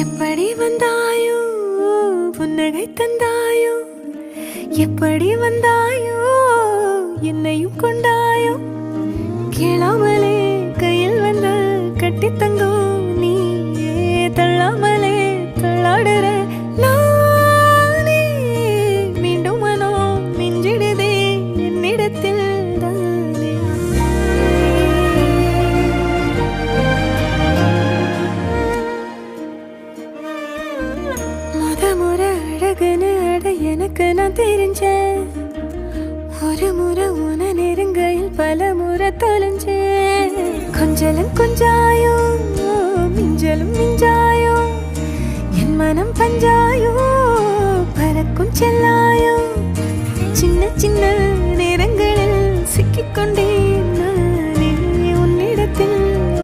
எப்படி வந்தாயோ புன்னகை தந்தாயோ, எப்படி வந்தாயோ என்னையும் கொண்டாயோ, கேளாமலே கையில் வந்த கட்டி தங்கும் நீயே, தள்ளாமலே தள்ளாடுற நானே, மீண்டும் மனம் மிஞ்சிடுதே என்னிடத்தில் தானே. முறை அழகுன்னு அட எனக்கு நான் தெரிஞ்சேன், ஒரு முறை உன நெருங்கையில் பல முறை தொலைஞ்சேன். கொஞ்சலும் கொஞ்சாயோ மிஞ்சலும் மிஞ்சாயோ, என் மனம் பஞ்சாயோ பறக்கும் செல்லாயோ, சின்ன சின்ன